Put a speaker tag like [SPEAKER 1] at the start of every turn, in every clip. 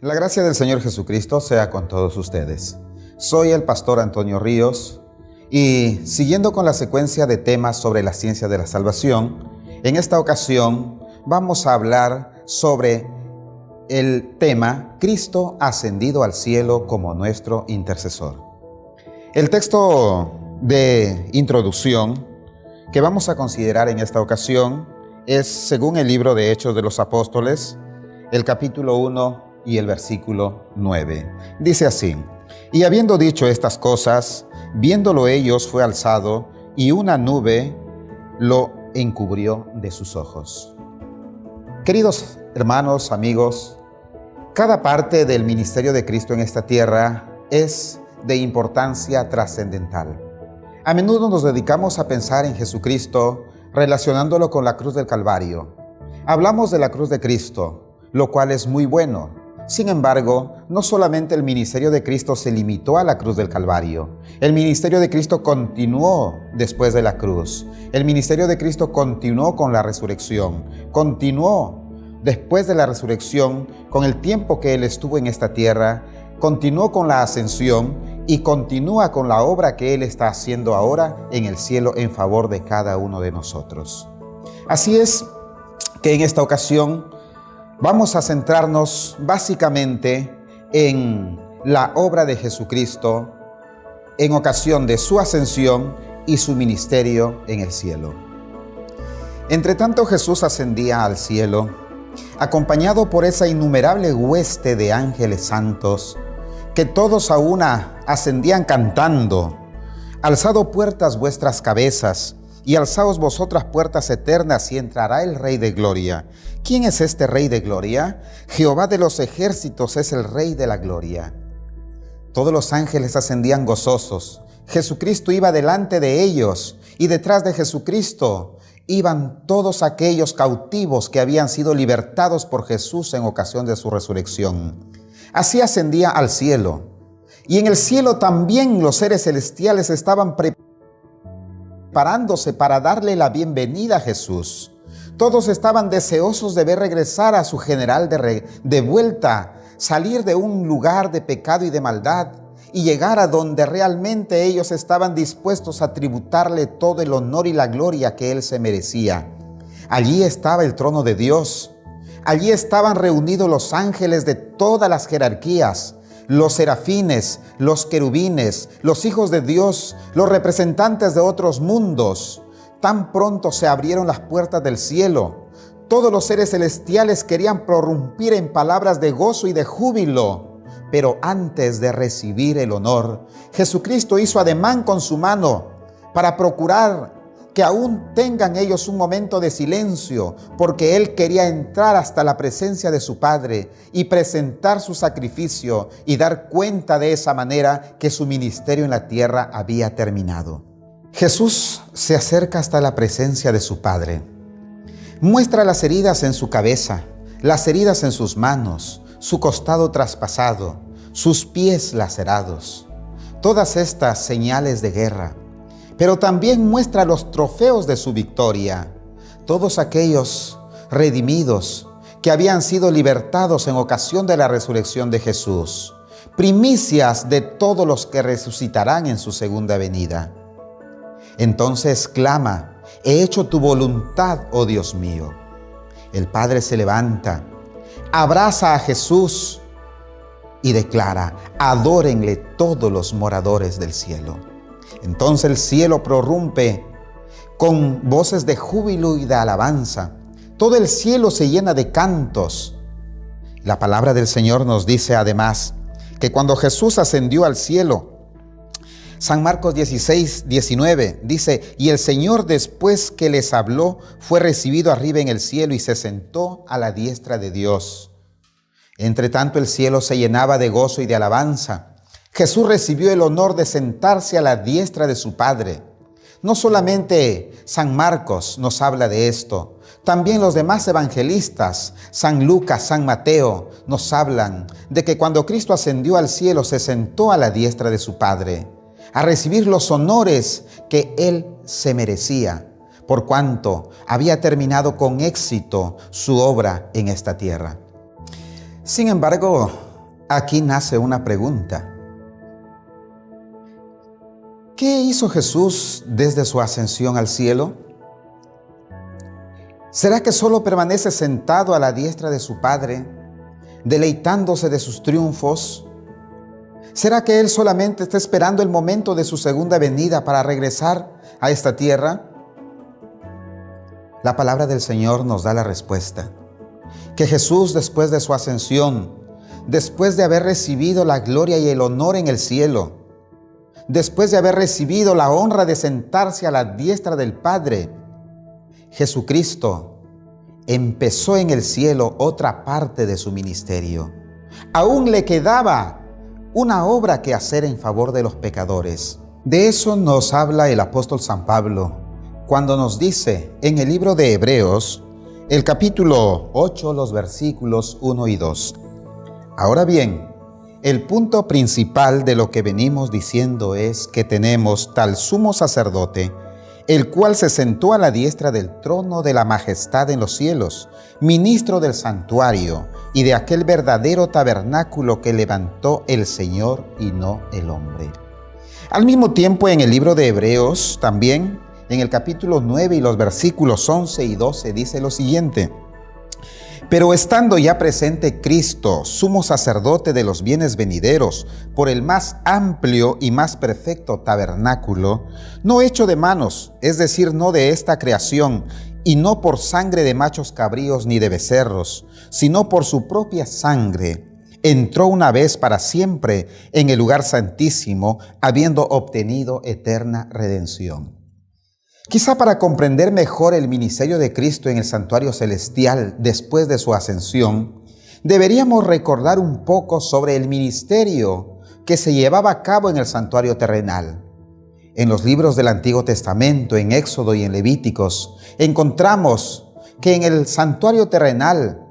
[SPEAKER 1] La gracia del Señor Jesucristo sea con todos ustedes. Soy el pastor Antonio Ríos y siguiendo con la secuencia de temas sobre la ciencia de la salvación, en esta ocasión vamos a hablar sobre el tema Cristo ascendido al cielo como nuestro intercesor. El texto de introducción que vamos a considerar en esta ocasión es según el libro de Hechos de los Apóstoles, el capítulo 1 y el versículo 9. Dice así: y habiendo dicho estas cosas, viéndolo ellos fue alzado, y una nube lo encubrió de sus ojos. Queridos hermanos, amigos, cada parte del ministerio de Cristo en esta tierra es de importancia trascendental. A menudo nos dedicamos a pensar en Jesucristo relacionándolo con la cruz del Calvario. Hablamos de la cruz de Cristo, lo cual es muy bueno. Sin embargo, no solamente el ministerio de Cristo se limitó a la cruz del Calvario. El ministerio de Cristo continuó después de la cruz. El ministerio de Cristo continuó con la resurrección. Continuó después de la resurrección con el tiempo que Él estuvo en esta tierra. Continuó con la ascensión y continúa con la obra que Él está haciendo ahora en el cielo en favor de cada uno de nosotros. Así es que en esta ocasión vamos a centrarnos básicamente en la obra de Jesucristo en ocasión de su ascensión y su ministerio en el cielo. Entre tanto, Jesús ascendía al cielo, acompañado por esa innumerable hueste de ángeles santos, que todos a una ascendían cantando: alzado puertas vuestras cabezas, y alzaos vosotras puertas eternas, y entrará el Rey de Gloria. ¿Quién es este Rey de Gloria? Jehová de los ejércitos es el Rey de la Gloria. Todos los ángeles ascendían gozosos. Jesucristo iba delante de ellos, y detrás de Jesucristo iban todos aquellos cautivos que habían sido libertados por Jesús en ocasión de su resurrección. Así ascendía al cielo. Y en el cielo también los seres celestiales estaban preparándose para darle la bienvenida a Jesús. Todos estaban deseosos de ver regresar a su general de vuelta, salir de un lugar de pecado y de maldad y llegar a donde realmente ellos estaban dispuestos a tributarle todo el honor y la gloria que Él se merecía. Allí estaba el trono de Dios. Allí estaban reunidos los ángeles de todas las jerarquías, los serafines, los querubines, los hijos de Dios, los representantes de otros mundos. Tan pronto se abrieron las puertas del cielo, todos los seres celestiales querían prorrumpir en palabras de gozo y de júbilo. Pero antes de recibir el honor, Jesucristo hizo ademán con su mano para procurar que aún tengan ellos un momento de silencio, porque Él quería entrar hasta la presencia de su Padre y presentar su sacrificio y dar cuenta de esa manera que su ministerio en la tierra había terminado. Jesús se acerca hasta la presencia de su Padre. Muestra las heridas en su cabeza, las heridas en sus manos, su costado traspasado, sus pies lacerados. Todas estas señales de guerra. Pero también muestra los trofeos de su victoria. Todos aquellos redimidos que habían sido libertados en ocasión de la resurrección de Jesús. Primicias de todos los que resucitarán en su segunda venida. Entonces clama: he hecho tu voluntad, oh Dios mío. El Padre se levanta, abraza a Jesús y declara: adórenle todos los moradores del cielo. Entonces el cielo prorrumpe con voces de júbilo y de alabanza. Todo el cielo se llena de cantos. La palabra del Señor nos dice además que cuando Jesús ascendió al cielo, San Marcos 16:19 dice: y el Señor, después que les habló, fue recibido arriba en el cielo y se sentó a la diestra de Dios. Entre tanto el cielo se llenaba de gozo y de alabanza. Jesús recibió el honor de sentarse a la diestra de su Padre. No solamente San Marcos nos habla de esto, también los demás evangelistas, San Lucas, San Mateo, nos hablan de que cuando Cristo ascendió al cielo se sentó a la diestra de su Padre, a recibir los honores que Él se merecía, por cuanto había terminado con éxito su obra en esta tierra. Sin embargo, Aquí nace una pregunta. ¿Qué hizo Jesús desde su ascensión al cielo? ¿Será que solo permanece sentado a la diestra de su Padre, deleitándose de sus triunfos? ¿Será que Él solamente está esperando el momento de su segunda venida para regresar a esta tierra? La palabra del Señor nos da la respuesta. Que Jesús, después de su ascensión, después de haber recibido la gloria y el honor en el cielo, después de haber recibido la honra de sentarse a la diestra del Padre, Jesucristo empezó en el cielo otra parte de su ministerio. Aún le quedaba una obra que hacer en favor de los pecadores. De eso nos habla el apóstol San Pablo cuando nos dice en el libro de Hebreos, el capítulo 8, los versículos 1 y 2. Ahora bien, el punto principal de lo que venimos diciendo es que tenemos tal sumo sacerdote, el cual se sentó a la diestra del trono de la majestad en los cielos, ministro del santuario y de aquel verdadero tabernáculo que levantó el Señor y no el hombre. Al mismo tiempo, en el libro de Hebreos, también en el capítulo 9 y los versículos 11 y 12, dice lo siguiente: pero estando ya presente Cristo, sumo sacerdote de los bienes venideros, por el más amplio y más perfecto tabernáculo, no hecho de manos, es decir, no de esta creación, y no por sangre de machos cabríos ni de becerros, sino por su propia sangre, entró una vez para siempre en el lugar santísimo, habiendo obtenido eterna redención. Quizá para comprender mejor el ministerio de Cristo en el santuario celestial después de su ascensión, deberíamos recordar un poco sobre el ministerio que se llevaba a cabo en el santuario terrenal. En los libros del Antiguo Testamento, en Éxodo y en Levíticos, encontramos que en el santuario terrenal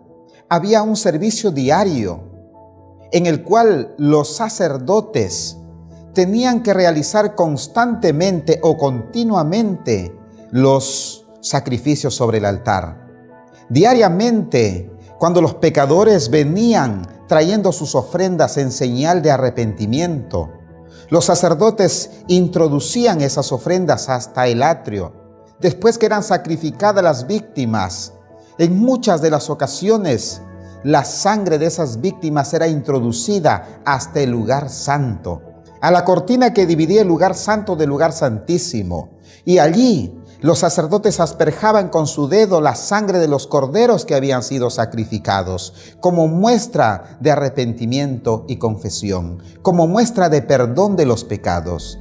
[SPEAKER 1] había un servicio diario en el cual los sacerdotes tenían que realizar constantemente o continuamente los sacrificios sobre el altar. Diariamente, cuando los pecadores venían trayendo sus ofrendas en señal de arrepentimiento, los sacerdotes introducían esas ofrendas hasta el atrio. Después que eran sacrificadas las víctimas, en muchas de las ocasiones, la sangre de esas víctimas era introducida hasta el lugar santo, a la cortina que dividía el lugar santo del lugar santísimo. Y allí los sacerdotes asperjaban con su dedo la sangre de los corderos que habían sido sacrificados, como muestra de arrepentimiento y confesión, como muestra de perdón de los pecados.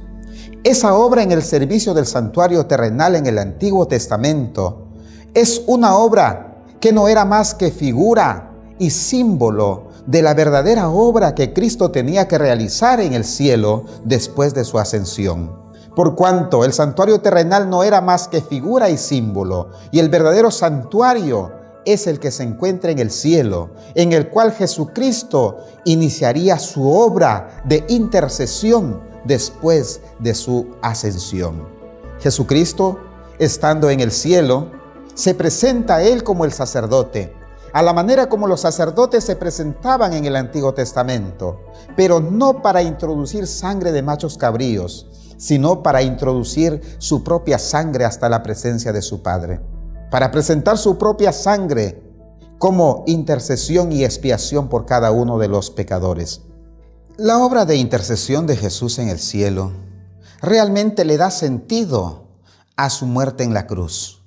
[SPEAKER 1] Esa obra en el servicio del santuario terrenal en el Antiguo Testamento es una obra que no era más que figura y símbolo de la verdadera obra que Cristo tenía que realizar en el cielo después de su ascensión. Por cuanto el santuario terrenal no era más que figura y símbolo, y el verdadero santuario es el que se encuentra en el cielo, en el cual Jesucristo iniciaría su obra de intercesión después de su ascensión. Jesucristo, estando en el cielo, se presenta a Él como el sacerdote, a la manera como los sacerdotes se presentaban en el Antiguo Testamento, pero no para introducir sangre de machos cabríos, sino para introducir su propia sangre hasta la presencia de su Padre, para presentar su propia sangre como intercesión y expiación por cada uno de los pecadores. La obra de intercesión de Jesús en el cielo realmente le da sentido a su muerte en la cruz.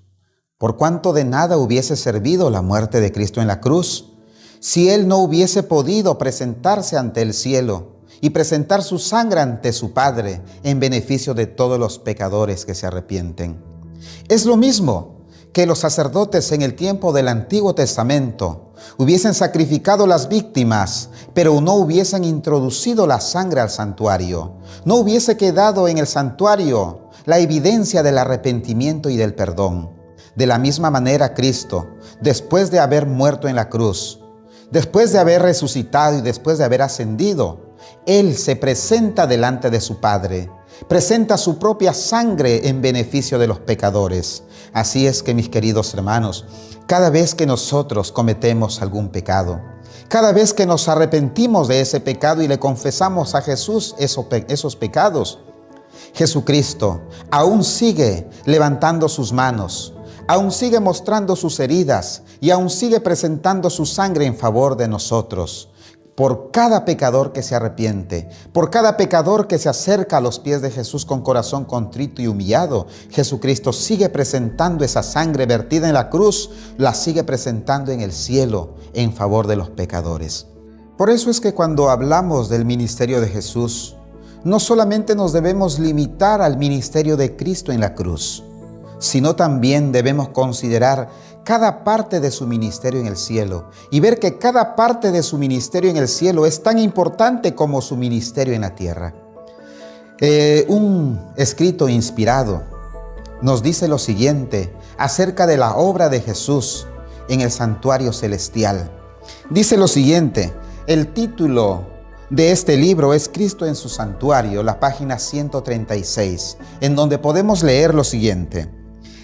[SPEAKER 1] Por cuanto de nada hubiese servido la muerte de Cristo en la cruz, si Él no hubiese podido presentarse ante el cielo y presentar su sangre ante su Padre en beneficio de todos los pecadores que se arrepienten. Es lo mismo que los sacerdotes en el tiempo del Antiguo Testamento hubiesen sacrificado las víctimas, pero no hubiesen introducido la sangre al santuario. No hubiese quedado en el santuario la evidencia del arrepentimiento y del perdón. De la misma manera, Cristo, después de haber muerto en la cruz, después de haber resucitado y después de haber ascendido, Él se presenta delante de su Padre presenta su propia sangre en beneficio de los pecadores. Así es que, mis queridos hermanos, cada vez que nosotros cometemos algún pecado, cada vez que nos arrepentimos de ese pecado y le confesamos a Jesús esos pecados, Jesucristo aún sigue levantando sus manos, aún sigue mostrando sus heridas y aún sigue presentando su sangre en favor de nosotros. Por cada pecador que se arrepiente, por cada pecador que se acerca a los pies de Jesús con corazón contrito y humillado, Jesucristo sigue presentando esa sangre vertida en la cruz, la sigue presentando en el cielo en favor de los pecadores. Por eso es que cuando hablamos del ministerio de Jesús, no solamente nos debemos limitar al ministerio de Cristo en la cruz, sino también debemos considerar cada parte de su ministerio en el cielo y ver que cada parte de su ministerio en el cielo es tan importante como su ministerio en la tierra. Un escrito inspirado nos dice lo siguiente acerca de la obra de Jesús en el santuario celestial. Dice lo siguiente, el título de este libro es Cristo en su santuario, la página 136, en donde podemos leer lo siguiente.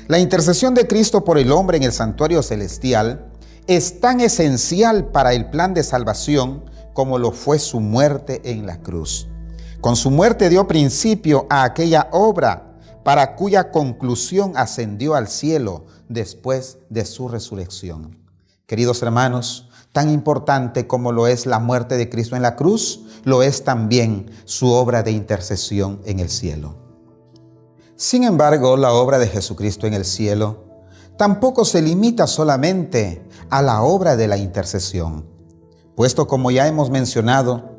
[SPEAKER 1] La intercesión de Cristo por el hombre en el santuario celestial es tan esencial para el plan de salvación como lo fue su muerte en la cruz. Con su muerte dio principio a aquella obra para cuya conclusión ascendió al cielo después de su resurrección. Queridos hermanos, tan importante como lo es la muerte de Cristo en la cruz, lo es también su obra de intercesión en el cielo. Sin embargo, la obra de Jesucristo en el cielo tampoco se limita solamente a la obra de la intercesión, puesto como ya hemos mencionado,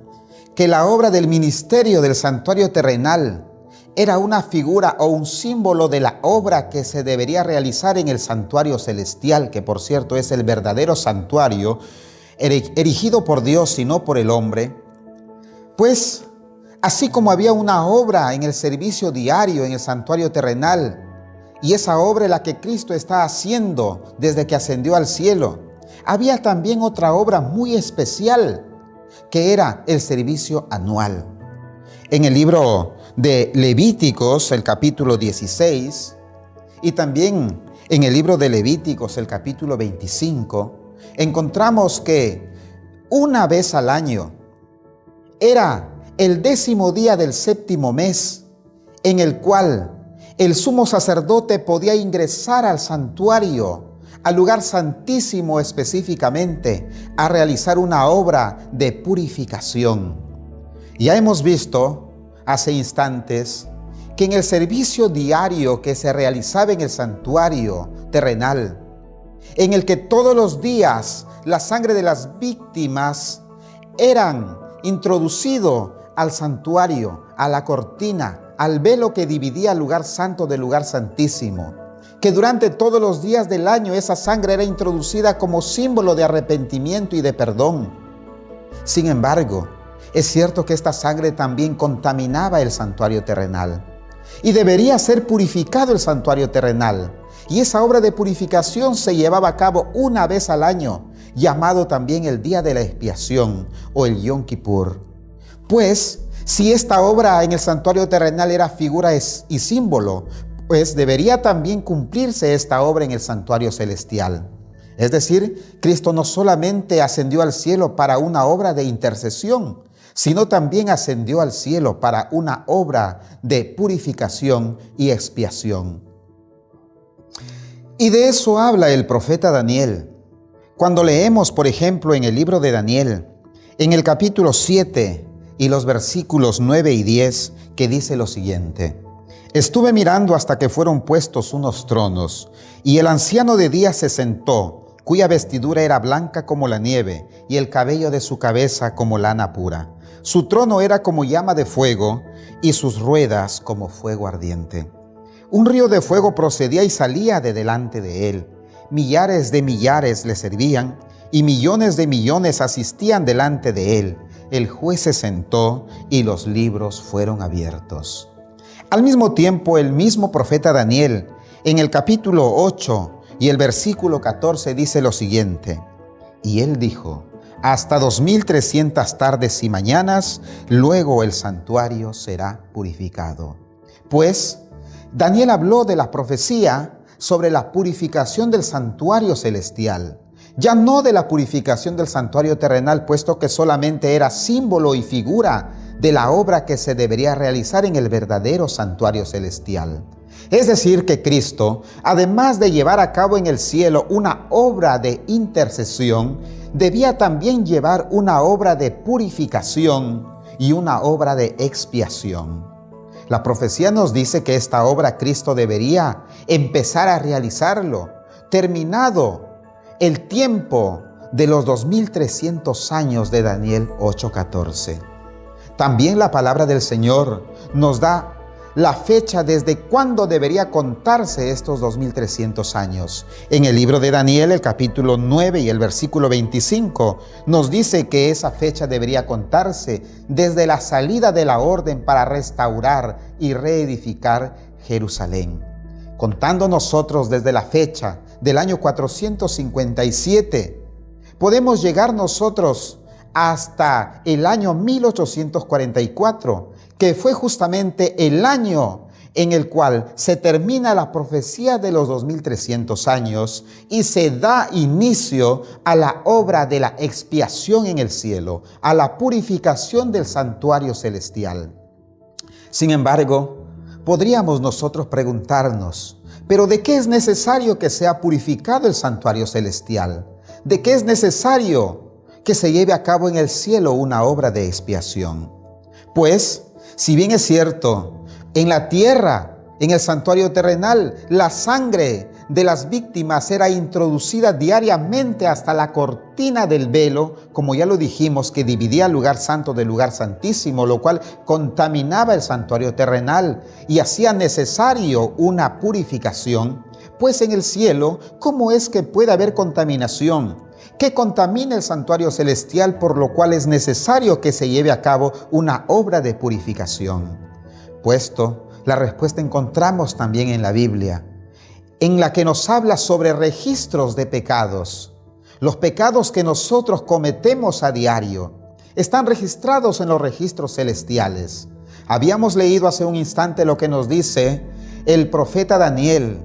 [SPEAKER 1] que la obra del ministerio del santuario terrenal era una figura o un símbolo de la obra que se debería realizar en el santuario celestial, que por cierto es el verdadero santuario erigido por Dios y no por el hombre, pues así como había una obra en el servicio diario en el santuario terrenal, y esa obra es la que Cristo está haciendo desde que ascendió al cielo, había también otra obra muy especial, que era el servicio anual. En el libro de Levíticos, el capítulo 16, y también en el libro de Levíticos, el capítulo 25, encontramos que una vez al año era el 10º día del 7º mes, en el cual el sumo sacerdote podía ingresar al santuario, al lugar santísimo específicamente, a realizar una obra de purificación. Ya hemos visto hace instantes que en el servicio diario que se realizaba en el santuario terrenal, en el que todos los días la sangre de las víctimas eran introducido al santuario, a la cortina, al velo que dividía el lugar santo del lugar santísimo, que durante todos los días del año esa sangre era introducida como símbolo de arrepentimiento y de perdón. Sin embargo, es cierto que esta sangre también contaminaba el santuario terrenal y debería ser purificado el santuario terrenal, y esa obra de purificación se llevaba a cabo una vez al año, llamado también el día de la expiación o el Yom Kippur. Pues, si esta obra en el santuario terrenal era figura y símbolo, pues debería también cumplirse esta obra en el santuario celestial. Es decir, Cristo no solamente ascendió al cielo para una obra de intercesión, sino también ascendió al cielo para una obra de purificación y expiación. Y de eso habla el profeta Daniel. Cuando leemos, por ejemplo, en el libro de Daniel, en el capítulo 7, y los versículos 9 y 10, que dice lo siguiente: Estuve mirando hasta que fueron puestos unos tronos, y el anciano de día se sentó, cuya vestidura era blanca como la nieve, y el cabello de su cabeza como lana pura. Su trono era como llama de fuego, y sus ruedas como fuego ardiente. Un río de fuego procedía y salía de delante de él. Millares de millares le servían, y millones de millones asistían delante de él. El juez se sentó y los libros fueron abiertos. Al mismo tiempo, el mismo profeta Daniel, en el capítulo 8 y el versículo 14, dice lo siguiente: Y él dijo: hasta 2300 tardes y mañanas, luego el santuario será purificado. Pues Daniel habló de la profecía sobre la purificación del santuario celestial, ya no de la purificación del santuario terrenal, puesto que solamente era símbolo y figura de la obra que se debería realizar en el verdadero santuario celestial. Es decir, que Cristo, además de llevar a cabo en el cielo una obra de intercesión, debía también llevar una obra de purificación y una obra de expiación. La profecía nos dice que esta obra Cristo debería empezar a realizarlo, terminado el tiempo de los 2300 años de Daniel 8:14. También la palabra del Señor nos da la fecha desde cuándo debería contarse estos 2300 años. En el libro de Daniel, el capítulo 9 y el versículo 25, nos dice que esa fecha debería contarse desde la salida de la orden para restaurar y reedificar Jerusalén. Contando nosotros desde la fecha del año 457, podemos llegar nosotros hasta el año 1844, que fue justamente el año en el cual se termina la profecía de los 2300 años y se da inicio a la obra de la expiación en el cielo, a la purificación del santuario celestial. Sin embargo, podríamos nosotros preguntarnos, ¿pero de qué es necesario que sea purificado el santuario celestial? ¿De qué es necesario que se lleve a cabo en el cielo una obra de expiación? Pues, si bien es cierto, en la tierra, en el santuario terrenal, la sangre de las víctimas era introducida diariamente hasta la cortina del velo, como ya lo dijimos, que dividía el lugar santo del lugar santísimo, lo cual contaminaba el santuario terrenal y hacía necesario una purificación. Pues en el cielo, ¿cómo es que puede haber contaminación que contamina el santuario celestial, por lo cual es necesario que se lleve a cabo una obra de purificación? Puesto, la respuesta encontramos también en la Biblia, en la que nos habla sobre registros de pecados. Los pecados que nosotros cometemos a diario están registrados en los registros celestiales. Habíamos leído hace un instante lo que nos dice el profeta Daniel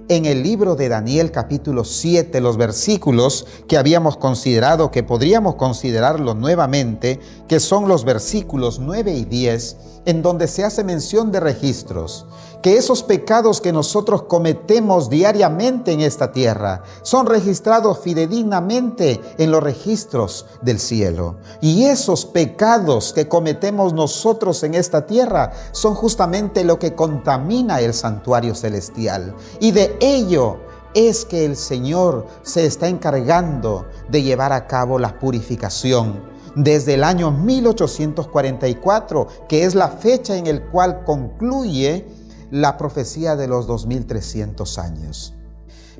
[SPEAKER 1] en el libro de Daniel capítulo 7, los versículos que habíamos considerado, que podríamos considerarlo nuevamente, que son los versículos 9 y 10, en donde se hace mención de registros, que esos pecados que nosotros cometemos diariamente en esta tierra son registrados fidedignamente en los registros del cielo. Y esos pecados que cometemos nosotros en esta tierra son justamente lo que contamina el santuario celestial. Y de ello es que el Señor se está encargando de llevar a cabo la purificación desde el año 1844, que es la fecha en la cual concluye la profecía de los 2300 años.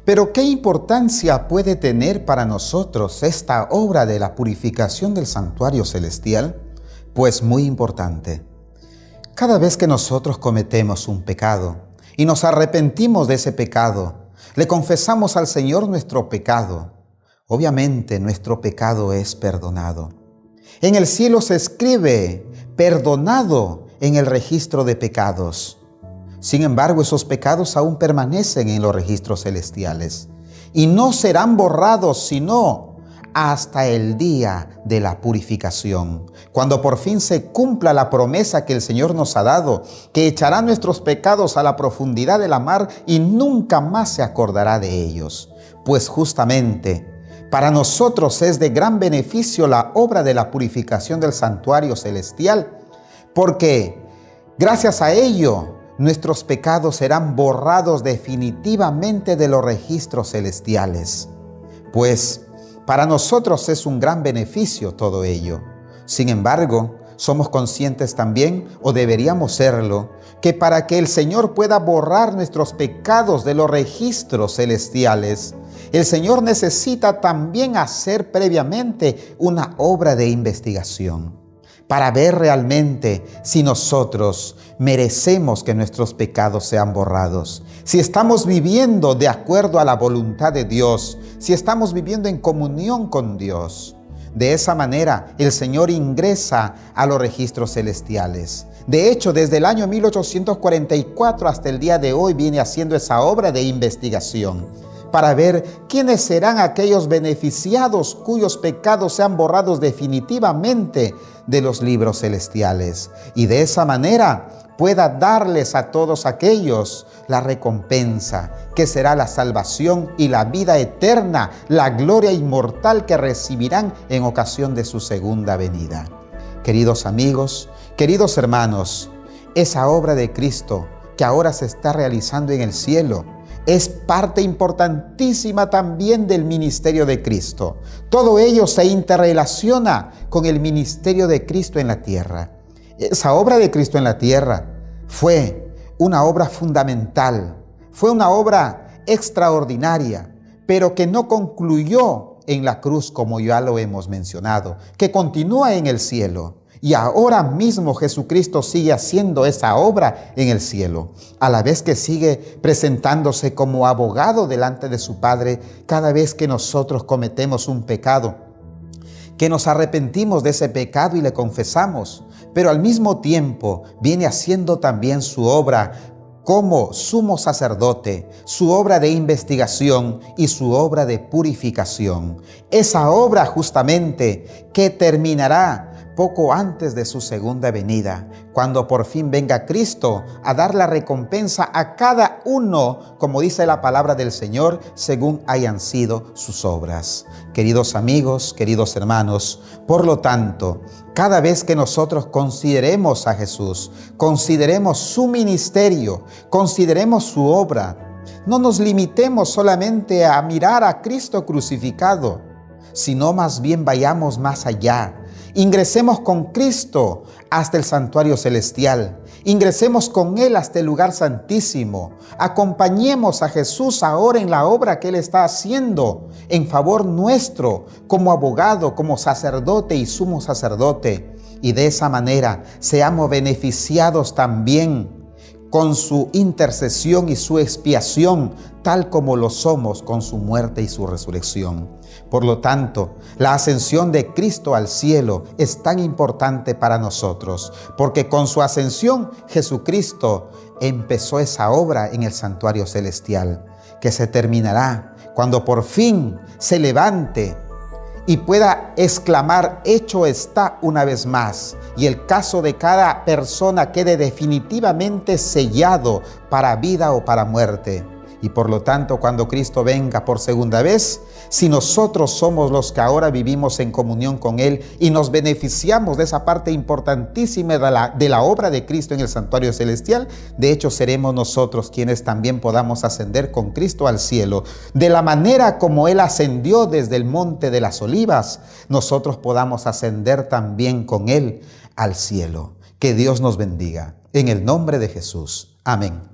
[SPEAKER 1] Pero ¿qué importancia puede tener para nosotros esta obra de la purificación del santuario celestial? Pues muy importante. Cada vez que nosotros cometemos un pecado y nos arrepentimos de ese pecado, le confesamos al Señor nuestro pecado, obviamente nuestro pecado es perdonado. En el cielo se escribe perdonado en el registro de pecados. Sin embargo, esos pecados aún permanecen en los registros celestiales y no serán borrados sino hasta el día de la purificación, cuando por fin se cumpla la promesa que el Señor nos ha dado, que echará nuestros pecados a la profundidad de la mar y nunca más se acordará de ellos. Pues justamente para nosotros es de gran beneficio la obra de la purificación del santuario celestial, porque gracias a ello nuestros pecados serán borrados definitivamente de los registros celestiales. Pues para nosotros es un gran beneficio todo ello. Sin embargo, somos conscientes también, o deberíamos serlo, que para que el Señor pueda borrar nuestros pecados de los registros celestiales, el Señor necesita también hacer previamente una obra de investigación para ver realmente si nosotros merecemos que nuestros pecados sean borrados, si estamos viviendo de acuerdo a la voluntad de Dios, si estamos viviendo en comunión con Dios. De esa manera, el Señor ingresa a los registros celestiales. De hecho, desde el año 1844 hasta el día de hoy viene haciendo esa obra de investigación para ver quiénes serán aquellos beneficiados cuyos pecados sean borrados definitivamente de los libros celestiales. Y de esa manera pueda darles a todos aquellos la recompensa, que será la salvación y la vida eterna, la gloria inmortal que recibirán en ocasión de su segunda venida. Queridos amigos, queridos hermanos, esa obra de Cristo que ahora se está realizando en el cielo es parte importantísima también del ministerio de Cristo. Todo ello se interrelaciona con el ministerio de Cristo en la tierra. Esa obra de Cristo en la tierra fue una obra fundamental, fue una obra extraordinaria, pero que no concluyó en la cruz como ya lo hemos mencionado, que continúa en el cielo. Y ahora mismo Jesucristo sigue haciendo esa obra en el cielo, a la vez que sigue presentándose como abogado delante de su Padre cada vez que nosotros cometemos un pecado, que nos arrepentimos de ese pecado y le confesamos, pero al mismo tiempo viene haciendo también su obra como sumo sacerdote, su obra de investigación y su obra de purificación. Esa obra justamente que terminará poco antes de su segunda venida, cuando por fin venga Cristo a dar la recompensa a cada uno, como dice la palabra del Señor, según hayan sido sus obras. Queridos amigos, queridos hermanos, por lo tanto, cada vez que nosotros consideremos a Jesús, consideremos su ministerio, consideremos su obra, no nos limitemos solamente a mirar a Cristo crucificado, sino más bien vayamos más allá. Ingresemos con Cristo hasta el santuario celestial. Ingresemos con Él hasta el lugar santísimo. Acompañemos a Jesús ahora en la obra que Él está haciendo en favor nuestro, como abogado, como sacerdote y sumo sacerdote. Y de esa manera seamos beneficiados también con su intercesión y su expiación, tal como lo somos con su muerte y su resurrección. Por lo tanto, la ascensión de Cristo al cielo es tan importante para nosotros, porque con su ascensión Jesucristo empezó esa obra en el santuario celestial, que se terminará cuando por fin se levante y pueda exclamar: hecho está, una vez más, y el caso de cada persona quede definitivamente sellado para vida o para muerte. Y por lo tanto, cuando Cristo venga por segunda vez, si nosotros somos los que ahora vivimos en comunión con Él y nos beneficiamos de esa parte importantísima de la obra de Cristo en el santuario celestial, de hecho seremos nosotros quienes también podamos ascender con Cristo al cielo. De la manera como Él ascendió desde el monte de las Olivas, nosotros podamos ascender también con Él al cielo. Que Dios nos bendiga. En el nombre de Jesús. Amén.